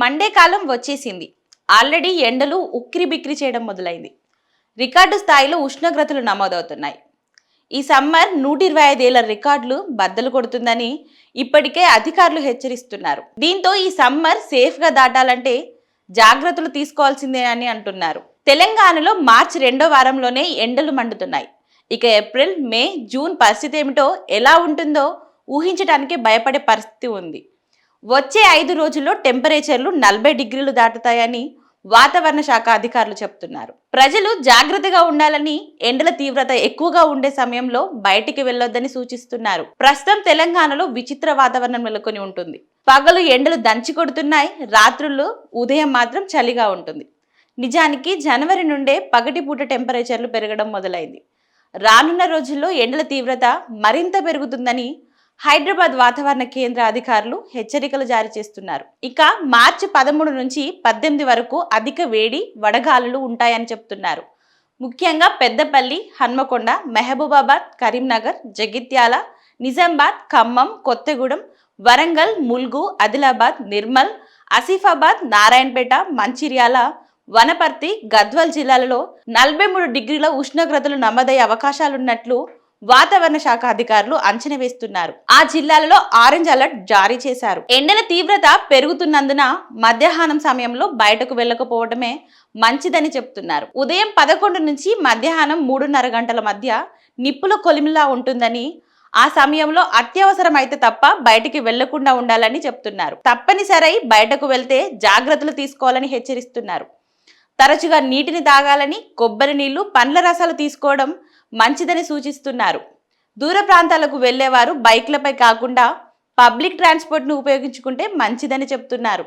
Monday కాలం వచ్చేసింది. Already ఎండలు ఉక్కిరి బిక్కిరి చేయడం మొదలైంది. రికార్డు స్థాయిలో ఉష్ణోగ్రతలు నమోదవుతున్నాయి. ఈ సమ్మర్ 125 ఏళ్ల రికార్డులు బద్దలు కొడుతుందని ఇప్పటికే అధికారులు హెచ్చరిస్తున్నారు. దీంతో ఈ సమ్మర్ సేఫ్గా దాటాలంటే జాగ్రత్తలు తీసుకోవాల్సిందేనని అంటున్నారు. తెలంగాణలో మార్చి 2వ వారంలోనే ఎండలు మండుతున్నాయి. ఇక ఏప్రిల్, మే, జూన్ పరిస్థితి ఏమిటో, ఎలా ఉంటుందో ఊహించడానికి భయపడే పరిస్థితి ఉంది. వచ్చే 5 రోజుల్లో టెంపరేచర్లు 40 డిగ్రీలు దాటుతాయని వాతావరణ శాఖ అధికారులు చెప్తున్నారు. ప్రజలు జాగ్రత్తగా ఉండాలని, ఎండల తీవ్రత ఎక్కువగా ఉండే సమయంలో బయటికి వెళ్లొద్దని సూచిస్తున్నారు. ప్రస్తుతం తెలంగాణలో విచిత్ర వాతావరణం నెలకొని ఉంటుంది. పగలు ఎండలు దంచి కొడుతున్నాయి, రాత్రులు ఉదయం మాత్రం చలిగా ఉంటుంది. నిజానికి జనవరి నుండే పగటిపూట టెంపరేచర్లు పెరగడం మొదలైంది. రానున్న రోజుల్లో ఎండల తీవ్రత మరింత పెరుగుతుందని హైదరాబాద్ వాతావరణ కేంద్ర అధికారులు హెచ్చరికలు జారీ చేస్తున్నారు. ఇక మార్చి 13 నుంచి 18 వరకు అధిక వేడి, వడగాలులు ఉంటాయని చెప్తున్నారు. ముఖ్యంగా పెద్దపల్లి, హన్మకొండ, మహబూబాబాద్, కరీంనగర్, జగిత్యాల, నిజామాబాద్, ఖమ్మం, కొత్తగూడెం, వరంగల్, ముల్గు, ఆదిలాబాద్, నిర్మల్, ఆసిఫాబాద్, నారాయణపేట, మంచిర్యాల, వనపర్తి, గద్వాల్ జిల్లాలలో 43 డిగ్రీల ఉష్ణోగ్రతలు నమోదయ్యే అవకాశాలున్నట్లు వాతావరణ శాఖ అధికారులు అంచనా వేస్తున్నారు. ఆ జిల్లాలలో ఆరెంజ్ అలర్ట్ జారీ చేశారు. ఎండల తీవ్రత పెరుగుతున్నందున మధ్యాహ్నం సమయంలో బయటకు వెళ్లకపోవడమే మంచిదని చెప్తున్నారు. ఉదయం 11 నుంచి మధ్యాహ్నం 3:30 గంటల మధ్య నిప్పుల కొలిమిలా ఉంటుందని, ఆ సమయంలో అత్యవసరం అయితే తప్ప బయటికి వెళ్లకుండా ఉండాలని చెప్తున్నారు. తప్పనిసరి బయటకు వెళ్తే జాగ్రత్తలు తీసుకోవాలని హెచ్చరిస్తున్నారు. తరచుగా నీటిని తాగాలని, కొబ్బరి నీళ్లు, పండ్ల రసాలు తీసుకోవడం మంచిదని సూచిస్తున్నారు. దూర ప్రాంతాలకు వెళ్లేవారు బైక్లపై కాకుండా పబ్లిక్ ట్రాన్స్పోర్ట్ను ఉపయోగించుకుంటే మంచిదని చెప్తున్నారు.